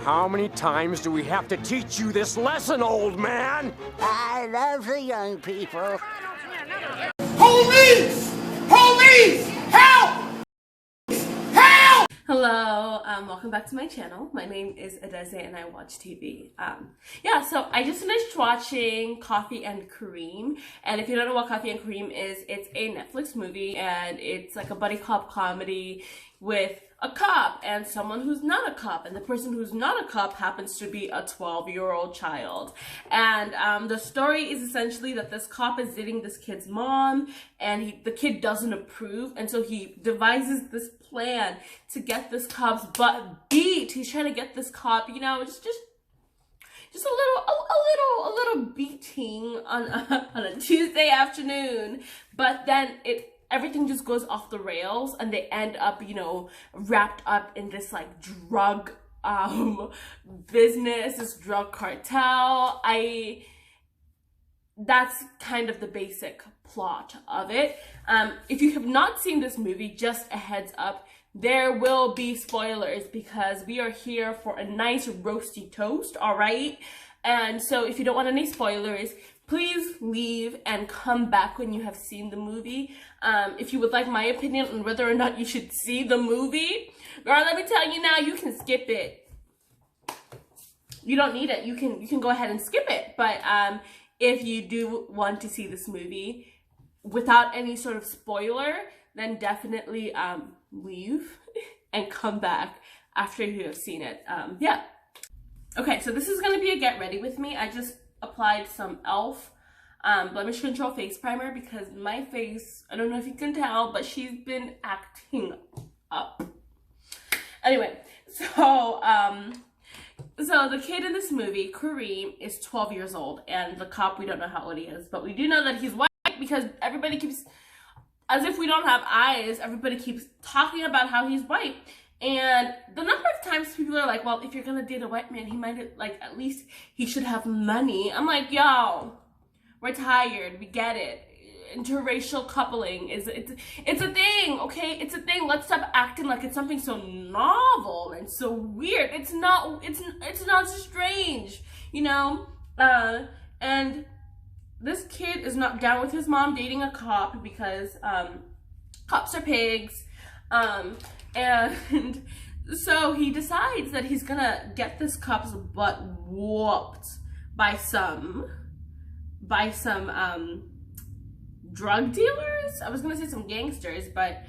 How many times do we have to teach you this lesson, old man? I love the young people. Police! Police! Help! Help! Hello, welcome back to my channel. My name is Adeze and I watch TV. Yeah, so I just finished watching Coffee and Kareem. And if you don't know what Coffee and Kareem is, it's a Netflix movie and it's like a buddy cop comedy with a cop and someone who's not a cop, and the person who's not a cop happens to be a 12-year-old child. And the story is essentially that this cop is dating this kid's mom, and the kid doesn't approve, and so he devises this plan to get this cop's butt beat. He's trying to get this cop, you know, just a little beating on a Tuesday afternoon, but then everything just goes off the rails and they end up, you know, wrapped up in this like drug business, this drug cartel. That's kind of the basic plot of it. If you have not seen this movie, just a heads up, there will be spoilers because we are here for a nice roasty toast, all right? And so if you don't want any spoilers, please leave and come back when you have seen the movie. If you would like my opinion on whether or not you should see the movie, girl, let me tell you now, you can skip it. You don't need it. You can go ahead and skip it. But if you do want to see this movie without any sort of spoiler, then definitely leave and come back after you have seen it. Yeah. Okay, so this is gonna be a get ready with me. I just applied some e.l.f. Blemish Control face primer because my face, I don't know if you can tell, but she's been acting up. Anyway, so the kid in this movie, Kareem, is 12 years old, and the cop, we don't know how old he is, but we do know that he's white because everybody keeps, as if we don't have eyes, everybody keeps talking about how he's white. And the number of times people are like, well, if you're gonna date a white man, he might, like, at least he should have money. I'm like, yo, we're tired, we get it. Interracial coupling it's a thing, okay? It's a thing. Let's stop acting like it's something so novel and so weird. It's not so strange, you know? And this kid is not down with his mom dating a cop because cops are pigs. And so he decides that he's gonna get this cop's butt whooped by some drug dealers. I was gonna say some gangsters, but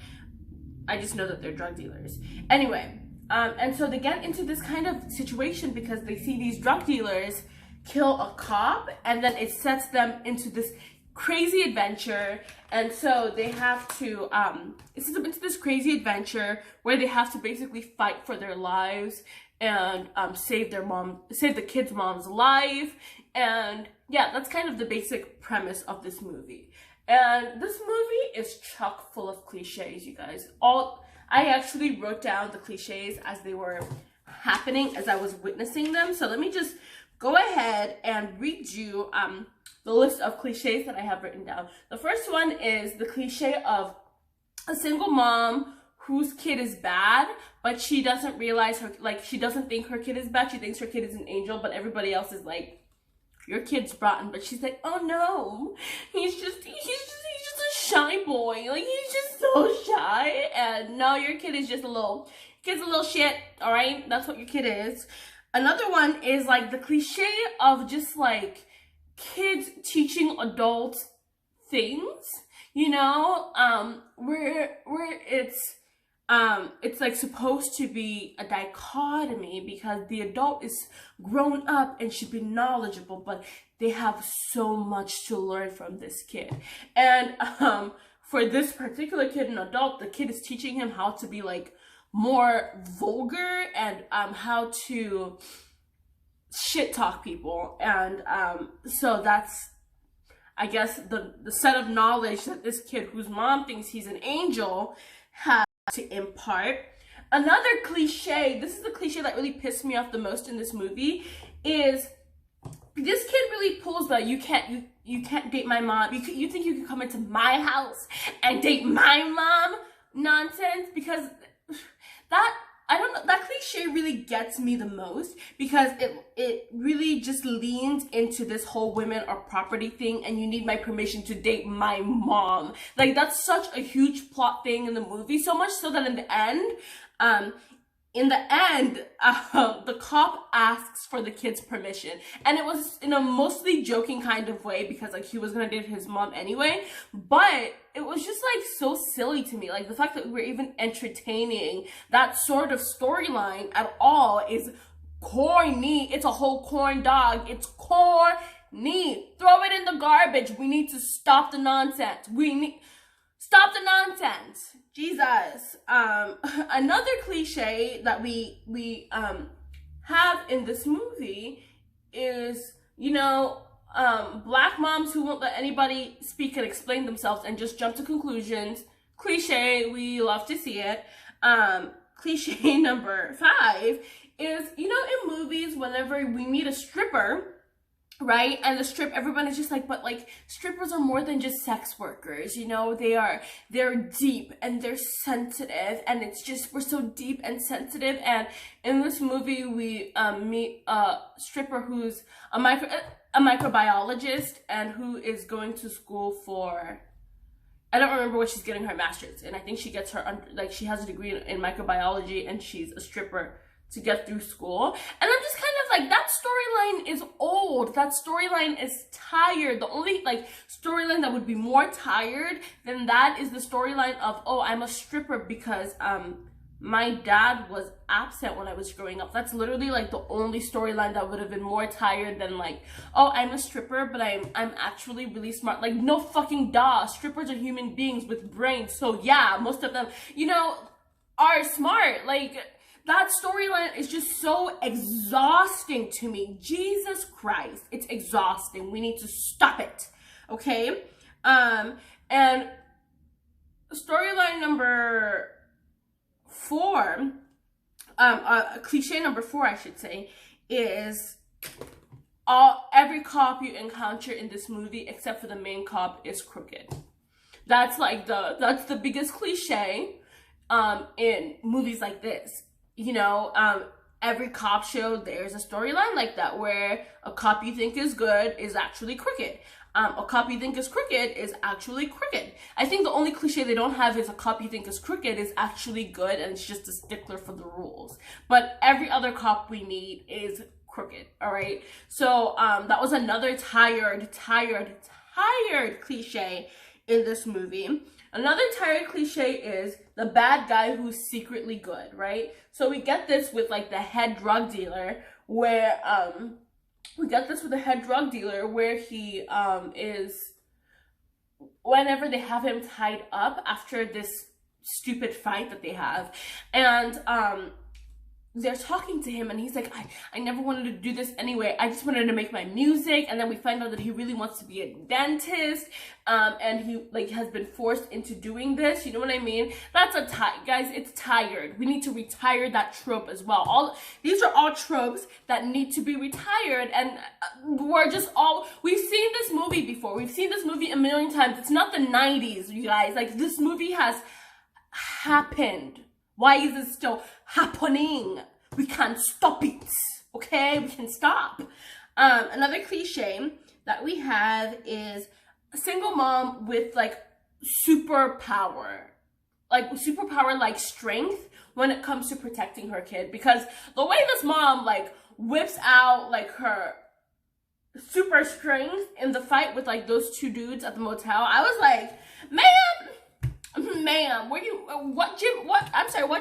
I just know that they're drug dealers. Anyway, and so they get into this kind of situation because they see these drug dealers kill a cop, and then it sets them into this crazy adventure. And so they have to it's into this crazy adventure where they have to basically fight for their lives and save the kid's mom's life. And yeah, that's kind of the basic premise of this movie. And this movie is chock full of cliches, you guys. I actually wrote down the cliches as they were happening, as I was witnessing them. So let me just go ahead and read you the list of cliches that I have written down. The first one is the cliche of a single mom whose kid is bad, but she doesn't realize she doesn't think her kid is bad. She thinks her kid is an angel, but everybody else is like, your kid's rotten. But she's like, oh no, he's just a shy boy. Like, he's just so shy. And no, your kid is just kid's a little shit, all right? That's what your kid is. Another one is like the cliche of just like kids teaching adults things, you know, where it's like supposed to be a dichotomy because the adult is grown up and should be knowledgeable, but they have so much to learn from this kid. And for this particular kid, an adult, the kid is teaching him how to be like more vulgar and how to shit talk people. And so that's, I guess, the set of knowledge that this kid whose mom thinks he's an angel has to impart. Another cliche, this is the cliche that really pissed me off the most in this movie, is this kid really pulls the you can't date my mom, you think you can come into my house and date my mom nonsense, because that I don't know, that cliche really gets me the most because it really just leans into this whole women are property thing and you need my permission to date my mom. Like, that's such a huge plot thing in the movie, so much so that in the end, the cop asks for the kid's permission, and it was in a mostly joking kind of way because like he was gonna date his mom anyway, but it was just like so silly to me. Like the fact that we're even entertaining that sort of storyline at all is corny. It's a whole corn dog. It's corny. Throw it in the garbage. We need to stop the nonsense. Stop the nonsense. Jesus. Another cliche that we have in this movie is, you know, black moms who won't let anybody speak and explain themselves and just jump to conclusions. Cliche, we love to see it. Cliche number 5 is, you know, in movies, whenever we meet a stripper, right? And everyone is just like, but like strippers are more than just sex workers, you know, they're deep and they're sensitive, and it's just, we're so deep and sensitive. And in this movie, we meet a stripper who's a microbiologist and who is going to school for, I don't remember what she's getting her master's in. I think she gets her, like, she has a degree in microbiology and she's a stripper to get through school. And I'm just kind of like, that storyline is old. That storyline is tired. The only like storyline that would be more tired than that is the storyline of, oh, I'm a stripper because my dad was absent when I was growing up. That's literally like the only storyline that would have been more tired than like, oh, I'm a stripper, but I'm actually really smart. Like, no fucking duh. Strippers are human beings with brains. So yeah, most of them, you know, are smart. Like, that storyline is just so exhausting to me. Jesus Christ, it's exhausting. We need to stop it, okay? And storyline number 4, cliche number 4, I should say, is every cop you encounter in this movie, except for the main cop, is crooked. That's like that's the biggest cliche in movies like this. You know, every cop show, there's a storyline like that where a cop you think is good is actually crooked. A cop you think is crooked is actually crooked. I think the only cliche they don't have is a cop you think is crooked is actually good and it's just a stickler for the rules. But every other cop we meet is crooked, all right? So that was another tired cliche in this movie. Another tired cliche is the bad guy who's secretly good, right? So we get this with like the head drug dealer where he is, whenever they have him tied up after this stupid fight that they have, and they're talking to him and he's like, I never wanted to do this anyway. I just wanted to make my music. And then we find out that he really wants to be a dentist. And he like has been forced into doing this. You know what I mean? That's guys, it's tired. We need to retire that trope as well. These are all tropes that need to be retired. And we've seen this movie before. We've seen this movie a million times. It's not the 90s, you guys. Like, this movie has happened. Why is it still happening? We can't stop it, okay? We can stop. Another cliche that we have is a single mom with like superpower like strength when it comes to protecting her kid. Because the way this mom like whips out like her super strength in the fight with like those 2 dudes at the motel, I was like, ma'am, what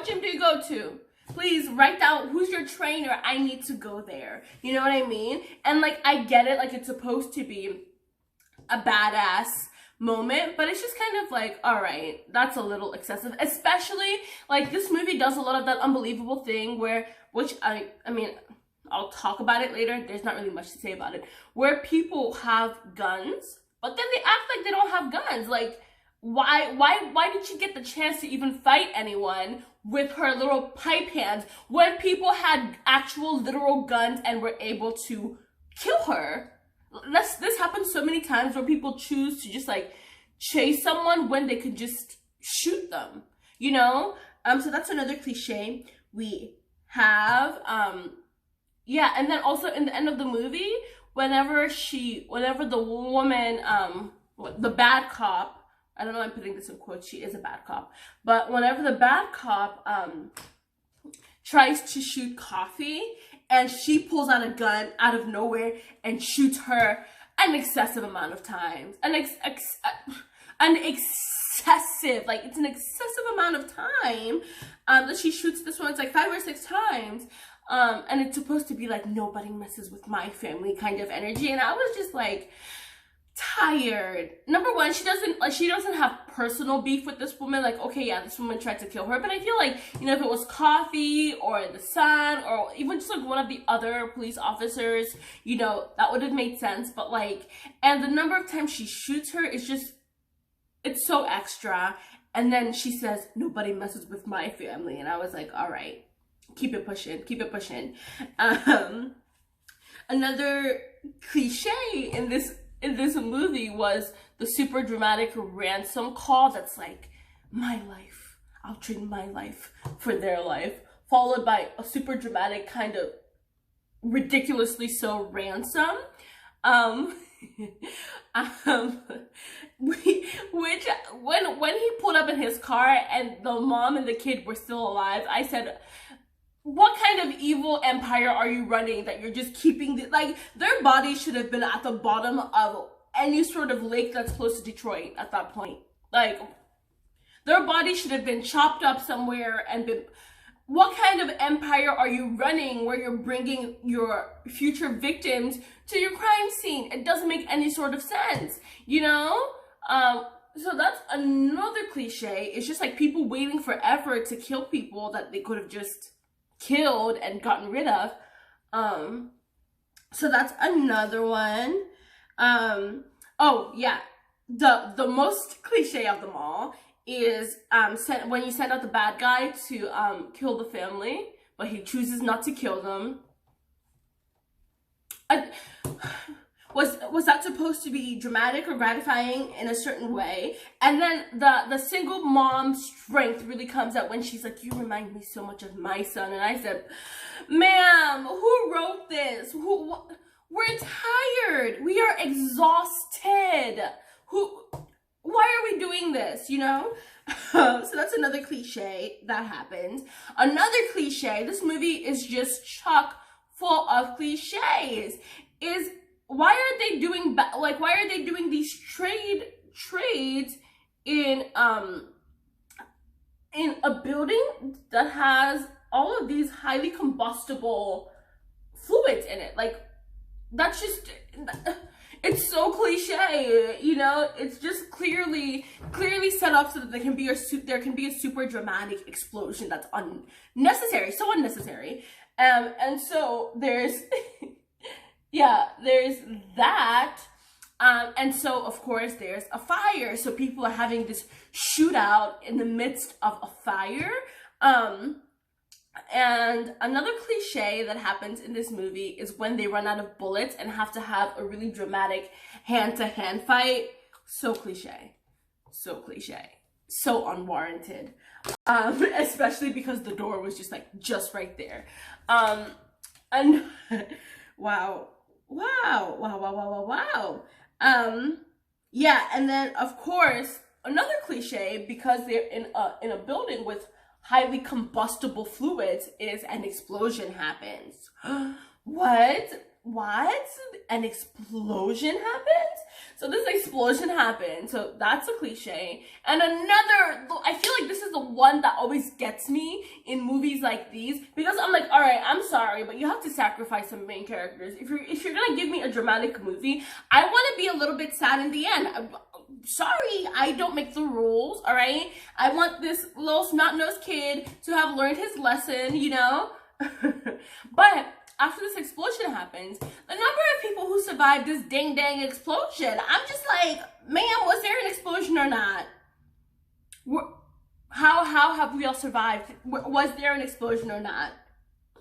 gym do you go to? Please write down who's your trainer. I need to go there. You know what I mean? And like, I get it, like it's supposed to be a badass moment, but it's just kind of like, all right, that's a little excessive. Especially like this movie does a lot of that unbelievable thing which I mean, I'll talk about it later. There's not really much to say about it. Where people have guns, but then they act like they don't have guns. Like, why did she get the chance to even fight anyone with her little pipe hands when people had actual literal guns and were able to kill her? This happens so many times where people choose to just like chase someone when they could just shoot them, you know? So that's another cliche. we have, yeah, and then also in the end of the movie, whenever the woman, the bad cop, I don't know, I'm putting this in quotes, she is a bad cop, but whenever the bad cop, tries to shoot Coffee, and she pulls out a gun out of nowhere and shoots her an excessive amount of times. It's an excessive amount of time that she shoots this one. It's like 5 or 6 times. And it's supposed to be like, nobody messes with my family kind of energy. And I was just like, tired. Number one, she doesn't have personal beef with this woman. Like, okay, yeah, this woman tried to kill her, but I feel like, you know, if it was Coffee or the son or even just like one of the other police officers, you know, that would have made sense. But like, and the number of times she shoots her is just, it's so extra. And then she says, nobody messes with my family. And I was like, all right, keep it pushing, keep it pushing. Another cliche in this movie was the super dramatic ransom call that's like, my life, I'll trade my life for their life, followed by a super dramatic kind of ridiculously so ransom, which when he pulled up in his car and the mom and the kid were still alive, I said, what kind of evil empire are you running that you're just keeping like, their bodies should have been at the bottom of any sort of lake that's close to Detroit at that point. Like, their bodies should have been chopped up somewhere and been, what kind of empire are you running where you're bringing your future victims to your crime scene? It doesn't make any sort of sense, you know? So that's another cliche. It's just like people waiting forever to kill people that they could have just killed and gotten rid of. So that's another one. Oh yeah, the most cliche of them all is when you send out the bad guy to kill the family, but he chooses not to kill them. Was that supposed to be dramatic or gratifying in a certain way? And then the single mom's strength really comes out when she's like, you remind me so much of my son. And I said, ma'am, who wrote this? We're tired. We are exhausted. Why are we doing this, you know? So that's another cliche that happens. Another cliche, this movie is just chock full of cliches, is why are they doing these trades in a building that has all of these highly combustible fluids in it? Like, that's just, it's so cliche, you know? It's just clearly set up so that there can be a super dramatic explosion that's unnecessary, so unnecessary. And so there's yeah, there's that. And so, of course, there's a fire. So people are having this shootout in the midst of a fire. And another cliche that happens in this movie is when they run out of bullets and have to have a really dramatic hand-to-hand fight. So cliche. So cliche. So unwarranted. Especially because the door was just like, just right there. And wow. Yeah, and then of course another cliche, because they're in a building with highly combustible fluids, is an explosion happens. What? An explosion happens? So this explosion happened. So that's a cliche. And another, I feel like this is the one that always gets me in movies like these, because I'm like, all right, I'm sorry, but you have to sacrifice some main characters. If you're gonna give me a dramatic movie, I want to be a little bit sad in the end. Sorry, I don't make the rules, all right? I want this little snot-nosed kid to have learned his lesson, you know? But after this explosion happens, the number of people who survived this dang explosion, I'm just like, ma'am, was there an explosion or not? How have we all survived? Was there an explosion or not?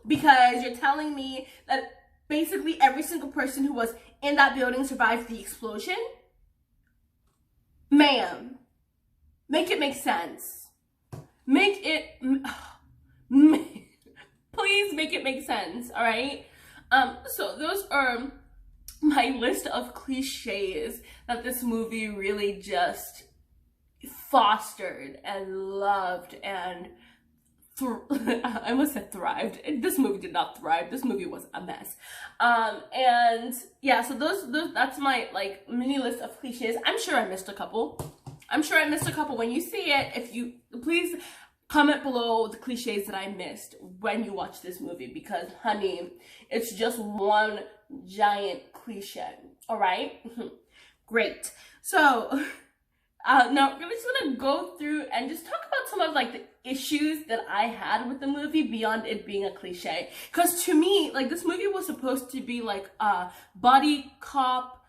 Because you're telling me that basically every single person who was in that building survived the explosion? Ma'am, make it make sense. Make it... Please make it make sense, all right? So those are my list of cliches that this movie really just fostered and loved and I almost said thrived. This movie did not thrive. This movie was a mess. And yeah, so that's my like mini list of cliches. I'm sure I missed a couple. When you see it, if you please comment below the cliches that I missed when you watch this movie, because honey, it's just one giant cliche. All right. Great. So now we're just gonna go through and just talk about some of like the issues that I had with the movie beyond it being a cliche. Because to me, like, this movie was supposed to be like a buddy cop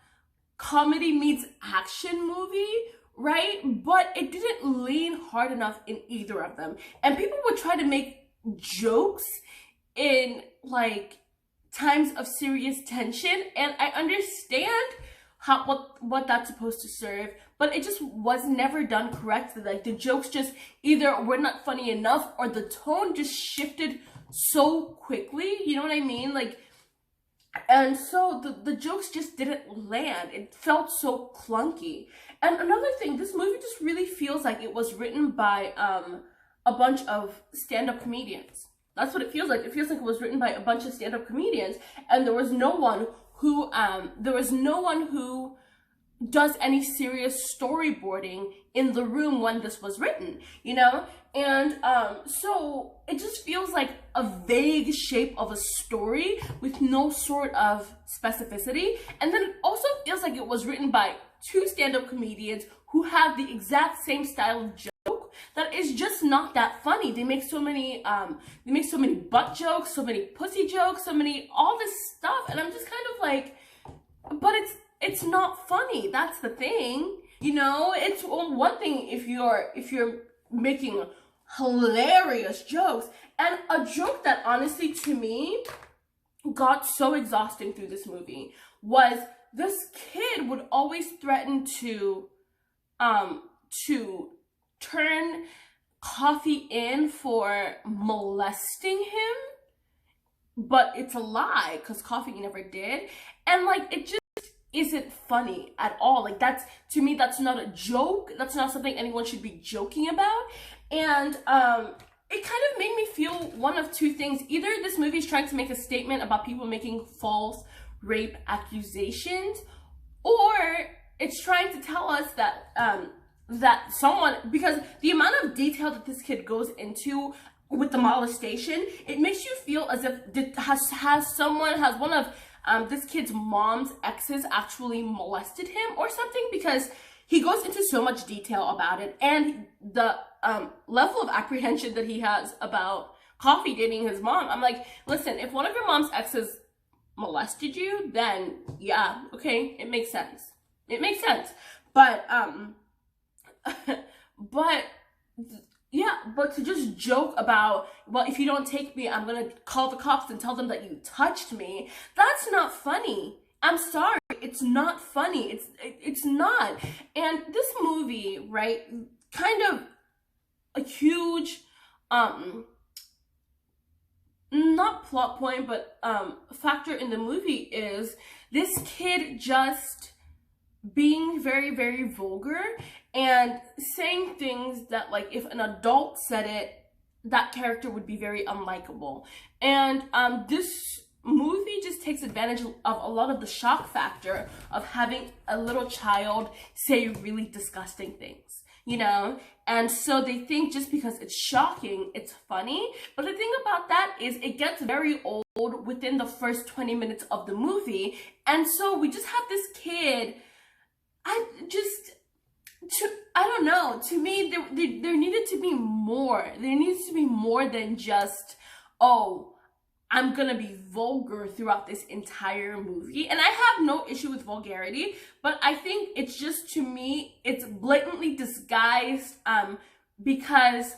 comedy meets action movie, right? But it didn't lean hard enough in either of them. And people would try to make jokes in like times of serious tension, and I understand what that's supposed to serve, but it just was never done correctly. Like, the jokes just either were not funny enough or the tone just shifted so quickly, you know what I mean? Like, and so the jokes just didn't land. It felt so clunky. And another thing, this movie just really feels like it was written by a bunch of stand-up comedians. That's what it feels like. It feels like it was written by a bunch of stand-up comedians, and there was no one who does any serious storyboarding in the room when this was written, you know? And so it just feels like a vague shape of a story with no sort of specificity. And then it also feels like it was written by two stand-up comedians who have the exact same style of joke that is just not that funny. They make so many butt jokes, so many pussy jokes, all this stuff, and I'm just kind of like, but it's not funny. That's the thing, you know. It's one thing if you're making hilarious jokes, and a joke that honestly to me got so exhausting through this movie was this kid would always threaten to turn Coffee in for molesting him, but it's a lie because Coffee never did. And like, it just isn't funny at all. Like, that's, to me, that's not a joke. That's not something anyone should be joking about. And it kind of made me feel one of two things. Either this movie is trying to make a statement about people making false rape accusations, or it's trying to tell us that that someone, because the amount of detail that this kid goes into with the molestation, it makes you feel as if has one of this kid's mom's exes actually molested him or something, because he goes into so much detail about it, and the level of apprehension that he has about Coffee dating his mom. I'm like, listen, if one of your mom's exes molested you, then yeah, okay, it makes sense. It makes sense. But but to just joke about, well, if you don't take me, I'm gonna call the cops and tell them that you touched me, that's not funny. I'm sorry, it's not funny. It's not. And this movie, right, kind of a huge not plot point, but factor in the movie is this kid just being very, very vulgar and saying things that, like, if an adult said it, that character would be very unlikable. And this movie just takes advantage of a lot of the shock factor of having a little child say really disgusting things, you know? And so they think just because it's shocking, it's funny. But the thing about that is it gets very old within the first 20 minutes of the movie. And so we just have this kid, I don't know, to me, there needed to be more. There needs to be more than just, oh, I'm gonna be vulgar throughout this entire movie. And I have no issue with vulgarity, but I think it's just, to me, it's blatantly disguised because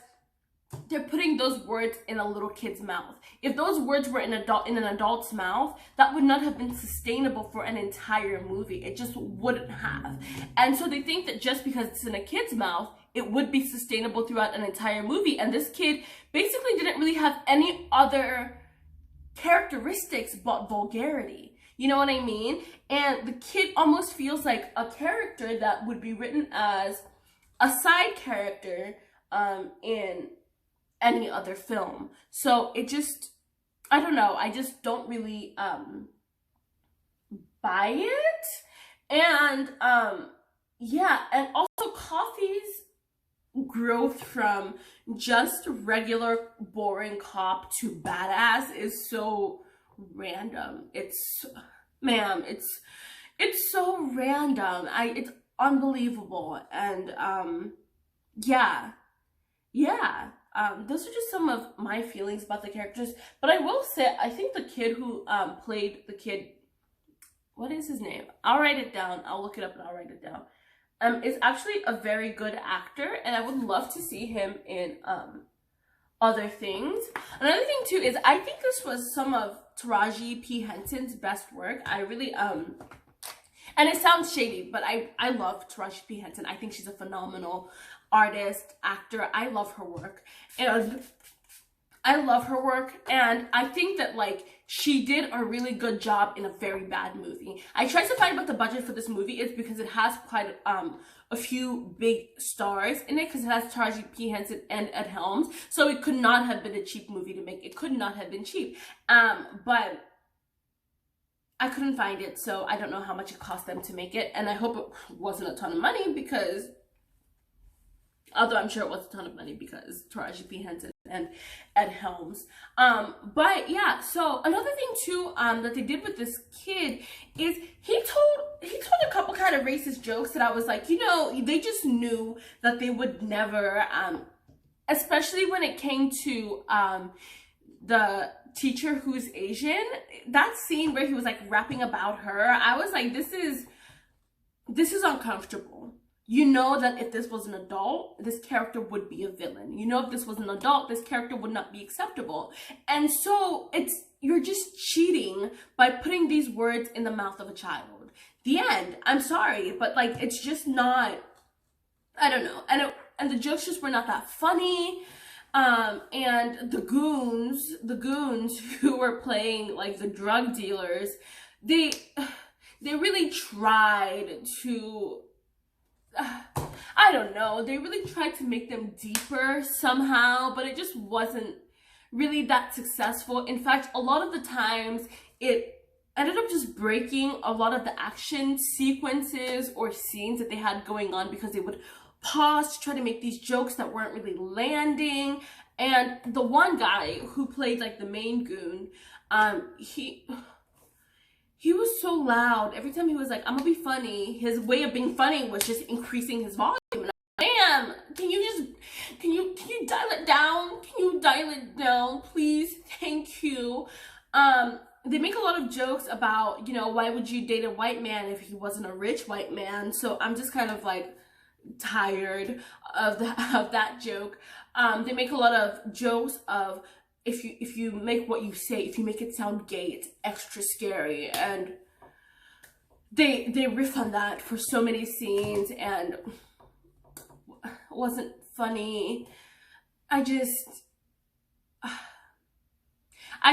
they're putting those words in a little kid's mouth. If those words were in an adult's mouth, that would not have been sustainable for an entire movie. It just wouldn't have. And so they think that just because it's in a kid's mouth, it would be sustainable throughout an entire movie. And this kid basically didn't really have any other characteristics but vulgarity. You know what I mean? And the kid almost feels like a character that would be written as a side character in any other film. So it just, I don't know, I just don't really buy it. And yeah, and also Coffee's growth from just regular boring cop to badass is so random. It's, ma'am, it's so random. It's unbelievable. And yeah, those are just some of my feelings about the characters. But I will say, I think the kid who played the kid, what is his name? I'll write it down. I'll look it up and I'll write it down. Is actually a very good actor, and I would love to see him in other things. Another thing too is I think this was some of Taraji P. Henson's best work. I really and it sounds shady, but I love Taraji P. Henson. I think she's a phenomenal artist, actor. I love her work. And I think that, like, she did a really good job in a very bad movie. I tried to find what the budget for this movie is because it has quite a few big stars in it, because it has Taraji P. Henson and Ed Helms. So it could not have been a cheap movie to make. It could not have been cheap. But I couldn't find it, so I don't know how much it cost them to make it. And I hope it wasn't a ton of money, because although I'm sure it was a ton of money because Taraji P. Henson and Ed Helms. But yeah, so another thing too that they did with this kid is he told a couple kind of racist jokes that I was like, you know, they just knew that they would never, especially when it came to the teacher who's Asian. That scene where he was like rapping about her, I was like, this is uncomfortable. You know that if this was an adult, this character would be a villain. You know if this was an adult, this character would not be acceptable. And so you're just cheating by putting these words in the mouth of a child. The end. I'm sorry, but like, it's just not, I don't know. And the jokes just were not that funny. And the goons who were playing like the drug dealers, they really tried to, I don't know, they really tried to make them deeper somehow, but it just wasn't really that successful. In fact, a lot of the times it ended up just breaking a lot of the action sequences or scenes that they had going on, because they would pause to try to make these jokes that weren't really landing. And the one guy who played like the main goon, he was so loud. Every time he was like, I'm gonna be funny, his way of being funny was just increasing his volume. And ma'am, can you dial it down? Can you dial it down, please? Thank you. They make a lot of jokes about, you know, why would you date a white man if he wasn't a rich white man? So I'm just kind of like tired of that joke. They make a lot of jokes of, if you make what you say, if you make it sound gay, it's extra scary. And they riff on that for so many scenes, and it wasn't funny. I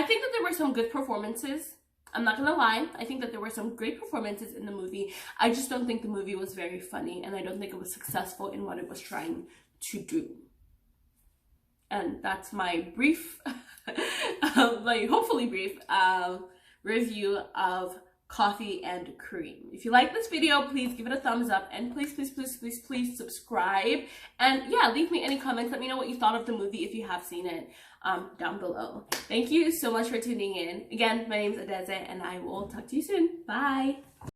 think that there were some good performances. I'm not gonna lie. I think that there were some great performances in the movie. I just don't think the movie was very funny, and I don't think it was successful in what it was trying to do. And that's my brief, like hopefully brief, review of Coffee and Kareem. If you like this video, please give it a thumbs up, and please subscribe. And yeah, leave me any comments. Let me know what you thought of the movie if you have seen it down below. Thank you so much for tuning in. Again, my name is Adeze, and I will talk to you soon. Bye.